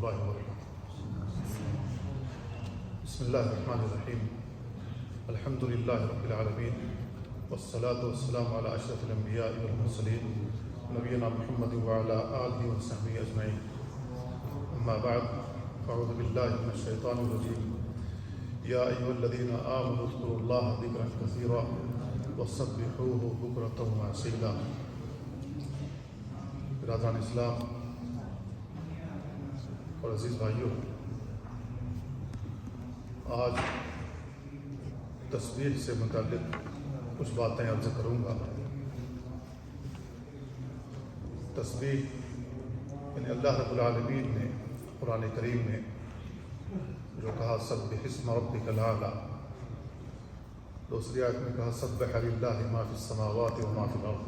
الله وبركاته. بسم الله الرحمن الرحيم. الحمد لله رب العالمين، والصلاة والسلام على أشرف الأنبياء والمرسلين نبينا محمد وعلى آله وصحبه أجمعين. أما بعد، أعوذ بالله من الشيطان الرجيم. يا أيها الذين آمنوا اذكروا الله ذكرا كثيرا وسبحوه بكرة وأصيلا. برادران اسلام اور عزیز بھائیوں، آج تسبیح سے متعلق کچھ باتیں عرض کروں گا۔ تسبیح یعنی اللہ رب العالمین نے قرآن کریم میں جو کہا سبح اسم ربک الاعلی، دوسری آیت میں کہا سبح للہ ما فی السماوات و ما فی الارض،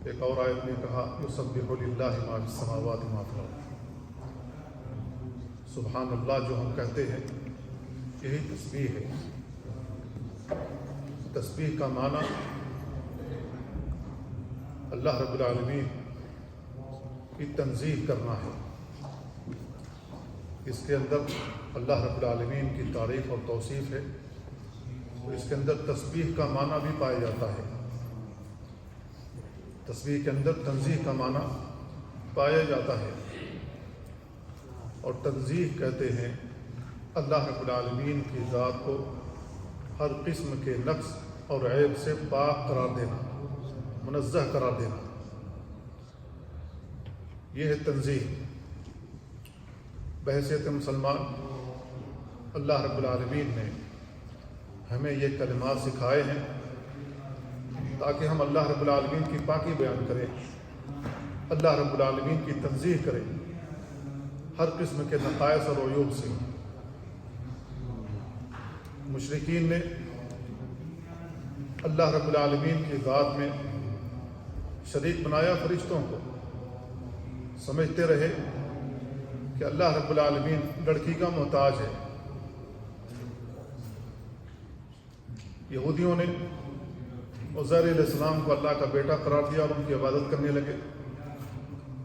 ایک اور آیت میں کہا یسبح للہ ما فی السماوات و ما فی الارض۔ سبحان اللہ جو ہم کہتے ہیں یہی تسبیح ہے۔ تسبیح کا معنی اللہ رب العالمین کی تنزیہ کرنا ہے۔ اس کے اندر اللہ رب العالمین کی تعریف اور توصیف ہے، اور اس کے اندر تسبیح کا معنی بھی پایا جاتا ہے۔ تسبیح کے اندر تنزیہ کا معنی پایا جاتا ہے، اور تنزیہ کہتے ہیں اللہ رب العالمین کی ذات کو ہر قسم کے نقص اور عیب سے پاک قرار دینا، منزہ قرار دینا، یہ ہے تنزیہ۔ بحیثیت مسلمان اللہ رب العالمین نے ہمیں یہ کلمات سکھائے ہیں تاکہ ہم اللہ رب العالمین کی پاکی بیان کریں، اللہ رب العالمین کی تنزیہ کریں ہر قسم کے نقائص اور عیوب سے۔ مشرکین نے اللہ رب العالمین کی ذات میں شریک بنایا فرشتوں کو، سمجھتے رہے کہ اللہ رب العالمین لڑکی کا محتاج ہے۔ یہودیوں نے عزیر علیہ السلام کو اللہ کا بیٹا قرار دیا اور ان کی عبادت کرنے لگے،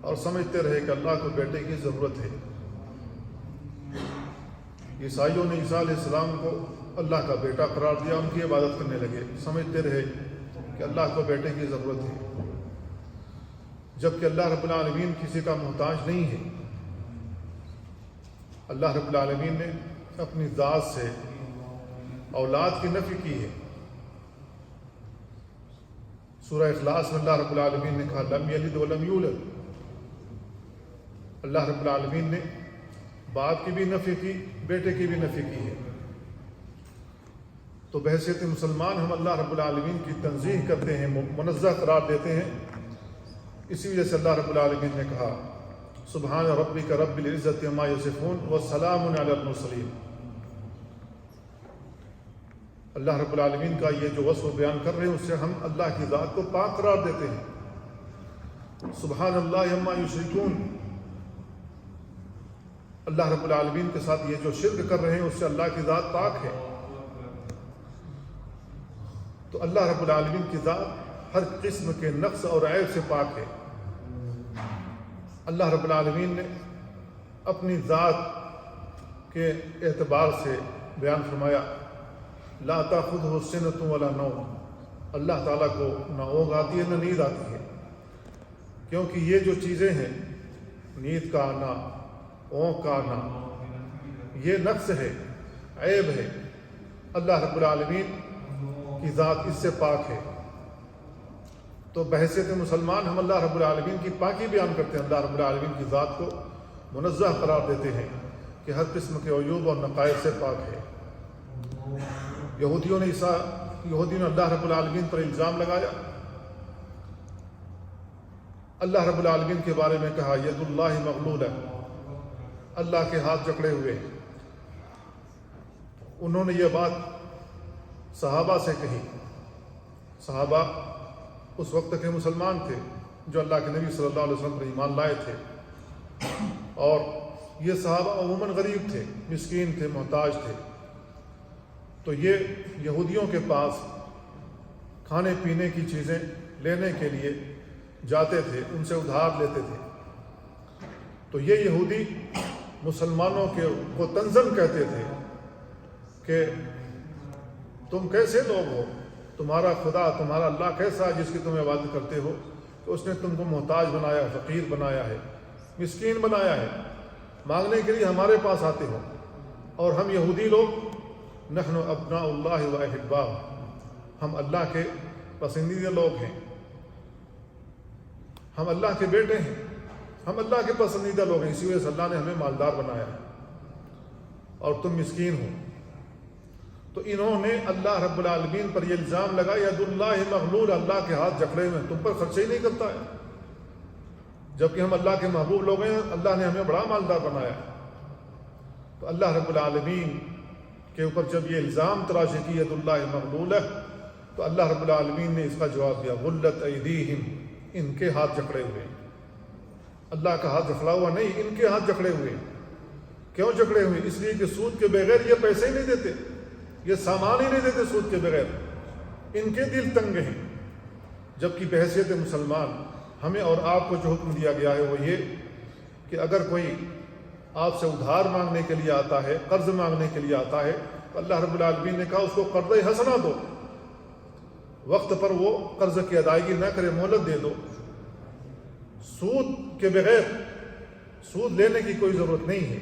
اور سمجھتے رہے کہ اللہ کو بیٹے کی ضرورت ہے۔ عیسائیوں نے عیسیٰ علیہ السلام کو اللہ کا بیٹا قرار دیا، ان کی عبادت کرنے لگے، سمجھتے رہے کہ اللہ کو بیٹے کی ضرورت ہے، جبکہ اللہ رب العالمین کسی کا محتاج نہیں ہے۔ اللہ رب العالمین نے اپنی ذات سے اولاد کی نفی کی ہے۔ سورہ اخلاص میں اللہ رب العالمین نے کہا لم یلد ولم یولد۔ اللہ رب العالمین نے باپ کی بھی نفی کی، بیٹے کی بھی نفی کی ہے۔ تو بحیثیت مسلمان ہم اللہ رب العالمین کی تنزیہ کرتے ہیں، منزہ قرار دیتے ہیں۔ اسی وجہ سے اللہ رب العالمین نے کہا سبحان ربک رب العزت عما یصفون وسلام علی المرسلین۔ اللہ رب العالمین کا یہ جو وصف بیان کر رہے ہیں اس سے ہم اللہ کی ذات کو پاک قرار دیتے ہیں۔ سبحان اللہ عما یشرکون، اللہ رب العالمین کے ساتھ یہ جو شرک کر رہے ہیں اس سے اللہ کی ذات پاک ہے۔ تو اللہ رب العالمین کی ذات ہر قسم کے نقص اور عیب سے پاک ہے۔ اللہ رب العالمین نے اپنی ذات کے اعتبار سے بیان فرمایا لا تأخذہ سنۃ ولا نوم، اللہ تعالیٰ کو نہ اونگ آتی ہے نہ نیند آتی ہے، کیونکہ یہ جو چیزیں ہیں نیند کا آنا، اونگ کا آنا، یہ نقص ہے، عیب ہے۔ اللہ رب العالمین کی ذات اس سے پاک ہے۔ تو بحیثیت مسلمان ہم اللہ رب العالمین کی پاکی بیان کرتے ہیں، اللہ رب العالمین کی ذات کو منزہ قرار دیتے ہیں کہ ہر قسم کے عیوب اور نقائص سے پاک ہے۔ یہودیوں نے اللہ رب العالمین پر الزام لگایا، اللہ رب العالمین کے بارے میں کہا ید اللہ مغلولہ، اللہ کے ہاتھ جکڑے ہوئے۔ انہوں نے یہ بات صحابہ سے کہی۔ صحابہ اس وقت کے مسلمان تھے جو اللہ کے نبی صلی اللہ علیہ وسلم پر ایمان لائے تھے، اور یہ صحابہ عموماً غریب تھے، مسکین تھے، محتاج تھے۔ تو یہ یہودیوں کے پاس کھانے پینے کی چیزیں لینے کے لیے جاتے تھے، ان سے ادھار لیتے تھے۔ تو یہ یہودی مسلمانوں کو تنزن کہتے تھے کہ تم کیسے لوگ ہو، تمہارا خدا، تمہارا اللہ کیسا ہے جس کی تم عبادت کرتے ہو، تو اس نے تم کو محتاج بنایا ہے، فقیر بنایا ہے، مسکین بنایا ہے، مانگنے کے لیے ہمارے پاس آتے ہو۔ اور ہم یہودی لوگ نحن ابناء اللہ و احباء، ہم اللہ کے پسندیدہ لوگ ہیں، ہم اللہ کے بیٹے ہیں، ہم اللہ کے پسندیدہ لوگ ہیں، اسی وجہ سے اللہ نے ہمیں مالدار بنایا ہے اور تم مسکین ہو۔ تو انہوں نے اللہ رب العالمین پر یہ الزام لگا ید اللہ مغلول، اللہ کے ہاتھ جکڑے ہوئے ہیں، تم پر خرچے ہی نہیں کرتا ہے، جبکہ ہم اللہ کے محبوب لوگ ہیں، اللہ نے ہمیں بڑا مالدار بنایا ہے۔ تو اللہ رب العالمین کے اوپر جب یہ الزام تراشی کی ید اللہ مغلول ہے، تو اللہ رب العالمین نے اس کا جواب دیا غلت ایدیہم، ان کے ہاتھ جکڑے ہوئے، اللہ کا ہاتھ جکڑا ہوا نہیں، ان کے ہاتھ جکڑے ہوئے۔ کیوں جکڑے ہوئے؟ اس لیے کہ سود کے بغیر یہ پیسے ہی نہیں دیتے، یہ سامان ہی نہیں دیتے سود کے بغیر، ان کے دل تنگ ہیں۔ جبکہ بحیثیت مسلمان ہمیں اور آپ کو جو حکم دیا گیا ہے وہ یہ کہ اگر کوئی آپ سے ادھار مانگنے کے لیے آتا ہے، قرض مانگنے کے لیے آتا ہے، تو اللہ رب العالمین نے کہا اس کو قرض حسنہ دو، وقت پر وہ قرض کی ادائیگی نہ کرے، مہلت دے دو۔ سود کے بغیر سود لینے کی کوئی ضرورت نہیں ہے۔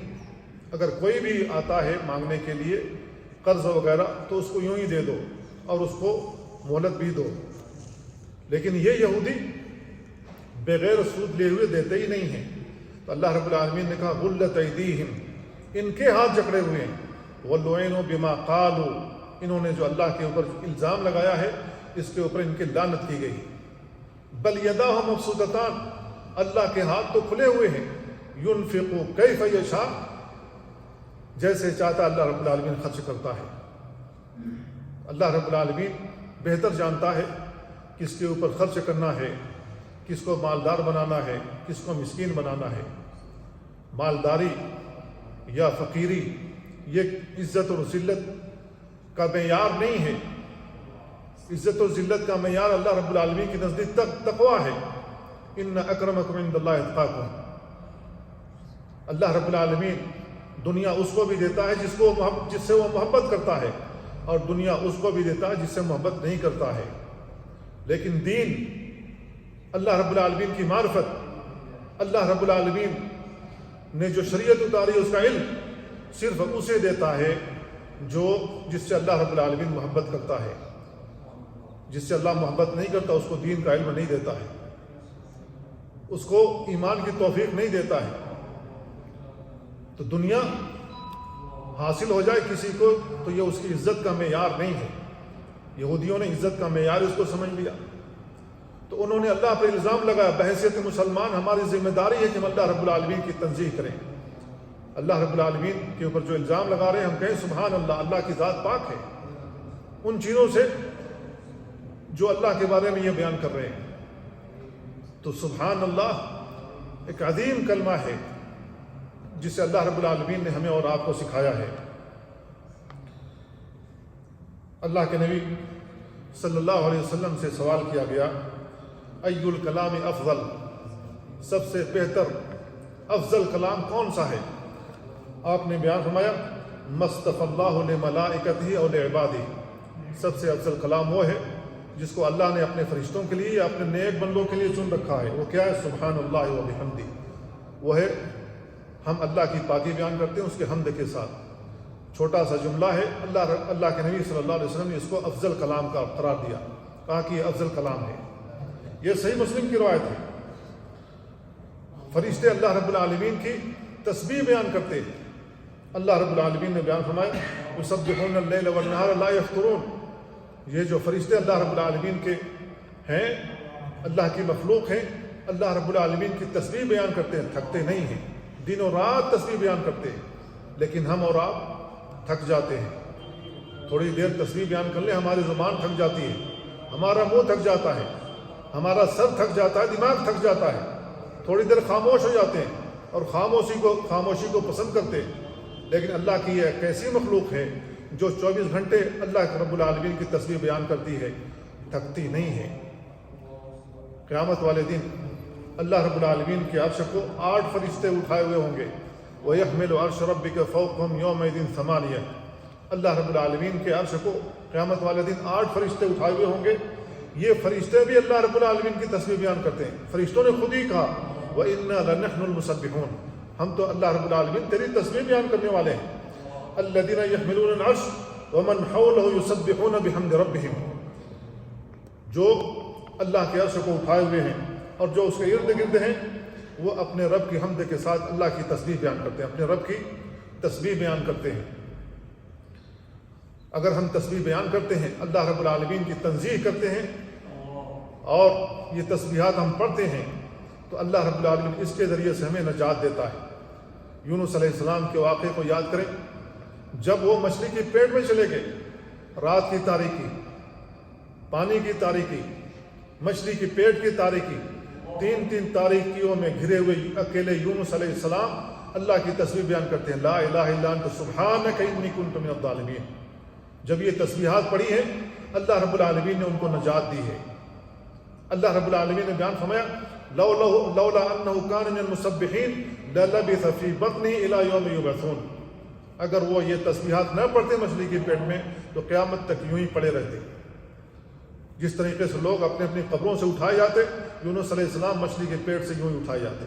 اگر کوئی بھی آتا ہے مانگنے کے لیے قرض وغیرہ تو اس کو یوں ہی دے دو اور اس کو مہلت بھی دو، لیکن یہ یہودی بغیر سود لے ہوئے دیتے ہی نہیں ہیں۔ تو اللہ رب العالمین نے کہا غلت ایدیہم، ان کے ہاتھ جکڑے ہوئے ہیں، وَلُعِنُوا بِمَا قَالُوا، انہوں نے جو اللہ کے اوپر الزام لگایا ہے اس کے اوپر ان کی لعنت کی گئی۔ بل یداہ مبسوطتان، اللہ کے ہاتھ تو کھلے ہوئے ہیں، ينفق کیف یشاء، جیسے چاہتا اللہ رب العالمین خرچ کرتا ہے۔ اللہ رب العالمین بہتر جانتا ہے کس کے اوپر خرچ کرنا ہے، کس کو مالدار بنانا ہے، کس کو مسکین بنانا ہے۔ مالداری یا فقیری یہ عزت اور ذلت کا معیار نہیں ہے، عزت و ذلت کا معیار اللہ رب العالمین کی نزدیک تقویٰ ہے۔ ان اکرمکم عند اللہ اتقاکم، اللہ رب العالمین دنیا اس کو بھی دیتا ہے جس سے وہ محبت کرتا ہے، اور دنیا اس کو بھی دیتا ہے جس سے محبت نہیں کرتا ہے۔ لیکن دین، اللہ رب العالمین کی معرفت، اللہ رب العالمین نے جو شریعت اتاری اس کا علم صرف اسے دیتا ہے جس سے اللہ رب العالمین محبت کرتا ہے۔ جس سے اللہ محبت نہیں کرتا اس کو دین کا علم نہیں دیتا ہے، اس کو ایمان کی توفیق نہیں دیتا ہے۔ تو دنیا حاصل ہو جائے کسی کو تو یہ اس کی عزت کا معیار نہیں ہے۔ یہودیوں نے عزت کا معیار اس کو سمجھ لیا، تو انہوں نے اللہ پر الزام لگایا۔ بحیثیت مسلمان ہماری ذمہ داری ہے کہ ہم اللہ رب العالمین کی تنزیہ کریں، اللہ رب العالمین کے اوپر جو الزام لگا رہے ہیں ہم کہیں سبحان اللہ، اللہ کی ذات پاک ہے ان چیزوں سے جو اللہ کے بارے میں یہ بیان کر رہے ہیں۔ تو سبحان اللہ ایک عظیم کلمہ ہے جسے اللہ رب العالمین نے ہمیں اور آپ کو سکھایا ہے۔ اللہ کے نبی صلی اللہ علیہ وسلم سے سوال کیا گیا ای الکلام افضل، سب سے بہتر افضل کلام کون سا ہے؟ آپ نے بیان فرمایا مصطفی اللہ لملائکتہ اور لعبادہ، سب سے افضل کلام وہ ہے جس کو اللہ نے اپنے فرشتوں کے لیے یا اپنے نیک بندوں کے لیے چن رکھا ہے۔ وہ کیا ہے؟ سبحان اللہ و بحمدہ، وہ ہے ہم اللہ کی پاکی بیان کرتے ہیں اس کے حمد کے ساتھ۔ چھوٹا سا جملہ ہے، اللہ کے نبی صلی اللہ علیہ وسلم نے اس کو افضل کلام کا قرار دیا، کہا کہ یہ افضل کلام ہے۔ یہ صحیح مسلم کی روایت ہے۔ فرشتے اللہ رب العالمین کی تسبیح بیان کرتے ہیں۔ اللہ رب العالمین نے بیان فرمایا یسبحون اللیل والنہار لا یفترون، یہ جو فرشتے اللہ رب العالمین کے ہیں، اللہ کی مخلوق ہیں، اللہ رب العالمین کی تسبیح بیان کرتے ہیں، تھکتے نہیں ہیں، دن و رات تسبیح بیان کرتے ہیں۔ لیکن ہم اور آپ تھک جاتے ہیں، تھوڑی دیر تسبیح بیان کر لیں ہماری زبان تھک جاتی ہے، ہمارا منہ تھک جاتا ہے، ہمارا سر تھک جاتا ہے، دماغ تھک جاتا ہے، تھوڑی دیر خاموش ہو جاتے ہیں اور خاموشی کو پسند کرتے ہیں۔ لیکن اللہ کی یہ ایک ایسی مخلوق ہے جو 24 گھنٹے اللہ رب العالمین کی تسبیح بیان کرتی ہے، تھکتی نہیں ہے۔ قیامت والے دن اللہ رب العالمین کے عرش کو 8 فرشتے اٹھائے ہوئے ہوں گے. وَيَحْمِلُ عَرْشَ رَبِّكَ فَوْقَهُمْ يَوْمَئِذٍ ثَمَانِيَةٌ. اللہ رب العالمین کے عرش کو قیامت والے دن 8 فرشتے اٹھائے ہوئے ہوں گے. یہ فرشتے بھی اللہ رب العالمین کی تسبیح بیان کرتے ہیں. فرشتوں نے خود ہی کہا وَإِنَّا لَنَحْنُ الْمُسَبِّحُونَ, ہم تو اللہ رب العالمین تیری تسبیح بیان کرنے والے ہیں. الَّذِينَ يَحْمِلُونَ الْعَرْشَ وَمَنْ حَوْلَهُ يُسَبِّحُونَ بِحَمْدِ رَبِّهِمْ. جو اللہ کے عرش کو اٹھائے ہوئے ہیں اور جو اس کے ارد گرد ہیں وہ اپنے رب کی حمد کے ساتھ اللہ کی تسبیح بیان کرتے ہیں, اپنے رب کی تسبیح بیان کرتے ہیں. اگر ہم تسبیح بیان کرتے ہیں, اللہ رب العالمین کی تنزیہ کرتے ہیں اور یہ تسبیحات ہم پڑھتے ہیں تو اللہ رب العالمین اس کے ذریعے سے ہمیں نجات دیتا ہے. یونس علیہ السلام کے واقعے کو یاد کریں. جب وہ مچھلی کے پیٹ میں چلے گئے, رات کی تاریکی, پانی کی تاریکی, مچھلی کی پیٹ کی تاریکی, 3 تاریکیوں میں گھرے ہوئے اکیلے یونس علیہ السلام اللہ کی تسبیح بیان کرتے ہیں. لا الہ الا انت سبحانک انی کنت من الظالمین. جب یہ تسبیحات پڑھی ہیں اللہ رب العالمین نے ان کو نجات دی ہے. اللہ رب العالمین نے بیان فرمایا لولا انہ کان من المسبحین للبث فی بطنہ الی یوم یبعثون. اگر وہ یہ تسبیحات نہ پڑھتے مچھلی کے پیٹ میں تو قیامت تک یوں ہی پڑے رہتے. جس طریقے سے لوگ اپنے اپنی قبروں سے اٹھائے جاتے, یونس علیہ السلام مچھلی کے پیٹ سے یوں ہی اٹھائے جاتے.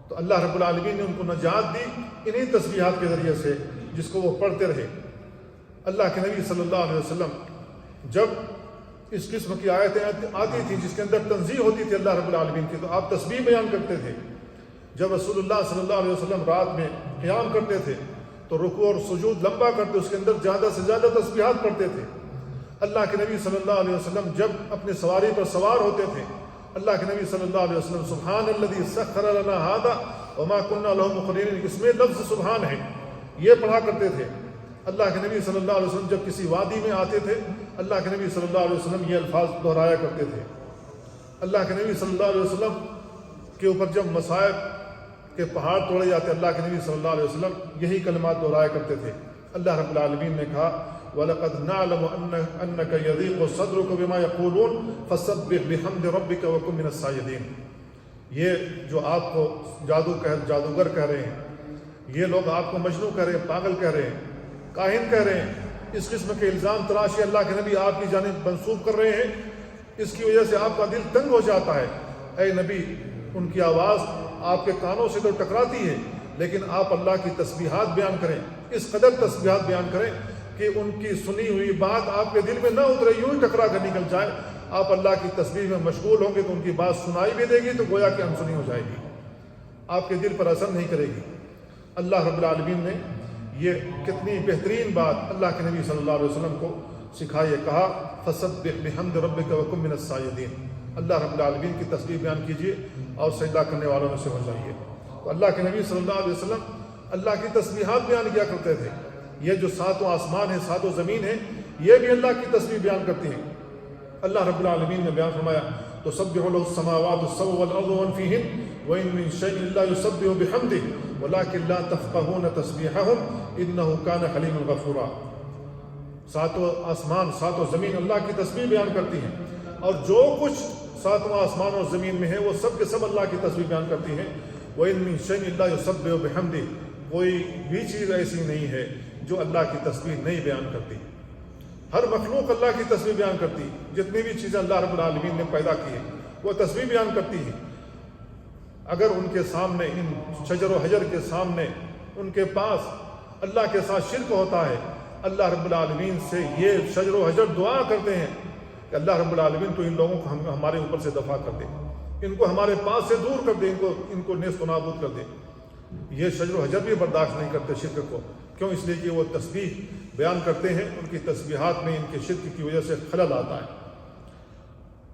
تو اللہ رب العالمین نے ان کو نجات دی انہی تسبیحات کے ذریعے سے جس کو وہ پڑھتے رہے. اللہ کے نبی صلی اللہ علیہ وسلم جب اس قسم کی آیتیں آتی تھیں جس کے اندر تنزیہ ہوتی تھی اللہ رب العالمین کی, تو آپ تسبیح بیان کرتے تھے. جب رسول اللہ صلی اللہ علیہ وسلم رات میں قیام کرتے تھے تو رکوع اور سجود لمبا کرتے, اس کے اندر زیادہ سے زیادہ تسبیحات پڑھتے تھے. اللہ کے نبی صلی اللہ علیہ وسلم جب اپنے سواری پر سوار ہوتے تھے, اللہ کے نبی صلی اللہ علیہ وسلم سبحان الذی سخر لنا ھذا وما كنا له مقرنین, اس میں لفظ سبحان ہے, یہ پڑھا کرتے تھے. اللہ کے نبی صلی اللہ علیہ وسلم جب کسی وادی میں آتے تھے اللہ کے نبی صلی اللہ علیہ وسلم یہ الفاظ دہرایا کرتے تھے. اللہ کے نبی صلی اللہ علیہ وسلم کے اوپر جب مصائب کے پہاڑ توڑے جاتے اللہ کے نبی صلی اللہ علیہ وسلم یہی کلمات دہرایا کرتے تھے. اللہ رب العالمین نے کہا وَلَقَدْ نَعْلَمُ أَنَّكَ يَضِيقُ صَدْرُكَ بِمَا يَقُولُونَ فَسَبِّحْ بِحَمْدِ رَبِّكَ وَكُن مِّنَ السَّاجِدِينَ. یہ جو آپ کو جادوگر کہہ رہے ہیں, یہ لوگ آپ کو مجنون کہہ رہے ہیں, پاگل کہہ رہے ہیں, کاہن کہہ رہے ہیں, اس قسم کے الزام تراشی اللہ کے نبی آپ کی جانب منسوب کر رہے ہیں, اس کی وجہ سے آپ کا دل تنگ ہو جاتا ہے. اے نبی, ان کی آواز آپ کے کانوں سے تو ٹکراتی ہے لیکن آپ اللہ کی تسبیحات بیان کریں, اس قدر تسبیحات بیان کریں کہ ان کی سنی ہوئی بات آپ کے دل میں نہ اترے, یوں ہی ٹکرا کر نکل جائے. آپ اللہ کی تسبیح میں مشغول ہوں گے تو ان کی بات سنائی بھی دے گی تو گویا کہ انسنی ہو جائے گی, آپ کے دل پر اثر نہیں کرے گی. اللہ رب العالمین نے یہ کتنی بہترین بات اللہ کے نبی صلی اللہ علیہ وسلم کو سکھائی, کہا فسبح بحمد ربک وکن من الساجدین. اللہ رب العالمین کی تسبیح بیان کیجیے اور سجدہ کرنے والوں میں سے ہو جائیے. تو اللہ کے نبی صلی اللہ علیہ وسلم اللہ کی تسبیحات بیان کیا کرتے تھے. یہ جو 7 آسمان ہیں, 7 زمین ہیں, یہ بھی اللہ کی تسبیح بیان کرتی ہیں. اللہ رب العالمین نے بیان فرمایا تسبح له السماوات السبع والارض ومن فيهن وان من شيء الا يسبح بحمده ولكن لا تفقهون تسبيحهم انه كان حليما غفورا. 7 آسمان 7 زمین اللہ کی تسبیح بیان کرتی ہیں اور جو کچھ 7 آسمان اور زمین میں ہے وہ سب کے سب اللہ کی تسبیح بیان کرتی ہیں. وان من شيء الا يسبح بحمده, کوئی بھی چیز ایسی نہیں ہے جو اللہ کی تسبیح نہیں بیان کرتی. ہر مخلوق اللہ کی تسبیح بیان کرتی. جتنی بھی چیزیں اللہ رب العالمین نے پیدا کی ہیں وہ تسبیح بیان کرتی ہیں. اگر ان کے سامنے, ان شجر و حجر کے سامنے, ان کے پاس اللہ کے ساتھ شرک ہوتا ہے, اللہ رب العالمین سے یہ شجر و حجر دعا کرتے ہیں کہ اللہ رب العالمین تو ان لوگوں کو ہمارے اوپر سے دفع کر دے, ان کو ہمارے پاس سے دور کر دے, ان کو نیست و نابود کر دے. یہ شجر و حجر بھی برداشت نہیں کرتے شرک کو. کیوں؟ اس لیے کہ وہ تسبیح بیان کرتے ہیں, ان کی تسبیحات میں ان کے شرک کی وجہ سے خلل آتا ہے.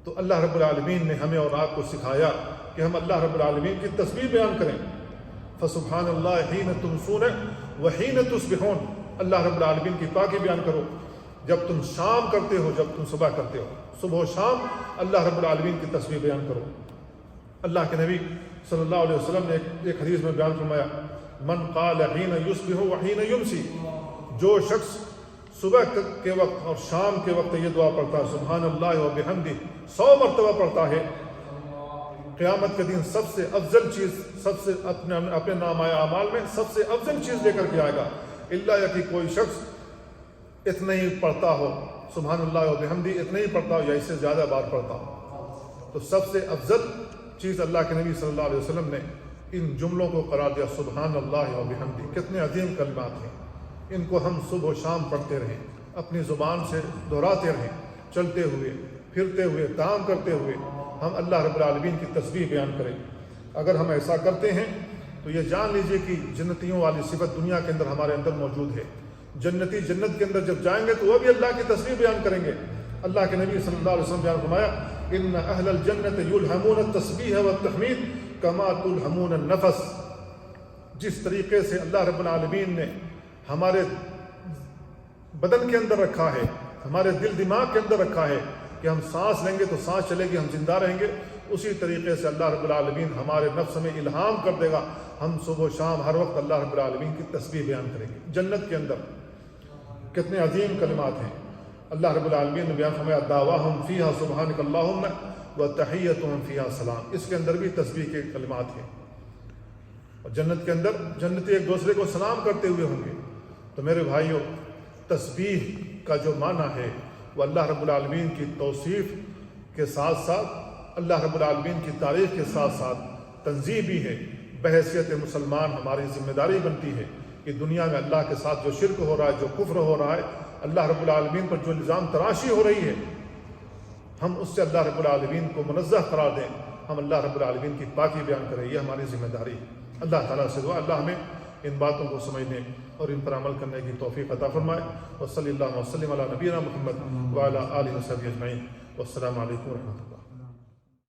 تو اللہ رب العالمین نے ہمیں اور آپ کو سکھایا کہ ہم اللہ رب العالمین کی تسبیح بیان کریں. فسبحان اللہ حین تمسون وحین تصبحون. اللہ رب العالمین کی پاکی بیان کرو جب تم شام کرتے ہو, جب تم صبح کرتے ہو, صبح و شام اللہ رب العالمین کی تسبیح بیان کرو. اللہ کے نبی صلی اللہ علیہ وسلم نے ایک حدیث میں بیان فرمایا من قال حین یصبح وحین یمسی, جو شخص صبح کے وقت اور شام کے وقت یہ دعا پڑھتا ہے سبحان اللہ و بحمدہ 100 مرتبہ پڑھتا ہے قیامت کے دن سب سے افضل چیز، سب سے اپنے نامۂ اعمال میں سب سے افضل چیز لے کر کے آئے گا، الا یا کہ کوئی شخص اتنا ہی پڑھتا ہو، سبحان اللہ و بحمدی اتنا ہی پڑھتا ہو یا اس سے زیادہ بار پڑھتا ہو۔ تو سب سے افضل چیز اللہ کے نبی صلی اللہ علیہ وسلم نے ان جملوں کو قرار دیا، سبحان اللہ و بحمدی۔ کتنے عظیم کلمات ہیں، ان کو ہم صبح و شام پڑھتے رہیں، اپنی زبان سے دہراتے رہیں، چلتے ہوئے، پھرتے ہوئے، کام کرتے ہوئے ہم اللہ رب العالمین کی تسبیح بیان کریں۔ اگر ہم ایسا کرتے ہیں تو یہ جان لیجئے کہ جنتیوں والی صفت دنیا کے اندر ہمارے اندر موجود ہے۔ جنتی جنت کے اندر جب جائیں گے تو وہ بھی اللہ کی تسبیح بیان کریں گے۔ اللہ کے نبی صلی اللہ علیہ وسلم بیان فرمایا، ان اہل الجنت یلہمون التسبیح والتحمید کما تلہمون النفس۔ جس طریقے سے اللہ رب العالمین نے ہمارے بدن کے اندر رکھا ہے، ہمارے دل دماغ کے اندر رکھا ہے کہ ہم سانس لیں گے تو سانس چلے گی، ہم زندہ رہیں گے، اسی طریقے سے اللہ رب العالمین ہمارے نفس میں الہام کر دے گا، ہم صبح و شام ہر وقت اللہ رب العالمین کی تسبیح بیان کریں گے۔ جنت کے اندر کتنے عظیم کلمات ہیں۔ اللہ رب العالمین نے بیان فرمایا، دعواہم فیہا سبحانک اللہم وتحیتہم فیہا سلام۔ اس کے اندر بھی تسبیح کے کلمات ہیں، اور جنت کے اندر جنتی ایک دوسرے کو سلام کرتے ہوئے ہوں گے۔ تو میرے بھائیوں، تسبیح کا جو معنی ہے وہ اللہ رب العالمین کی توصیف کے ساتھ ساتھ، اللہ رب العالمین کی تعریف کے ساتھ ساتھ تنزیہ بھی ہے۔ بحیثیت مسلمان ہماری ذمہ داری بنتی ہے کہ دنیا میں اللہ کے ساتھ جو شرک ہو رہا ہے، جو کفر ہو رہا ہے، اللہ رب العالمین پر جو الزام تراشی ہو رہی ہے، ہم اس سے اللہ رب العالمین کو منزہ قرار دیں، ہم اللہ رب العالمین کی پاکی بیان کریں، یہ ہماری ذمہ داری ہے۔ اللہ تعالیٰ سے دعا اللہ ہمیں ان باتوں کو سمجھنے اور ان پر عمل کرنے کی توفیق عطا فرمائے۔ وصلی اللہ وسلم علی نبینا محمد وعلی آلہ وصحبہ اجمعین۔ والسلام علیکم ورحمۃ اللہ۔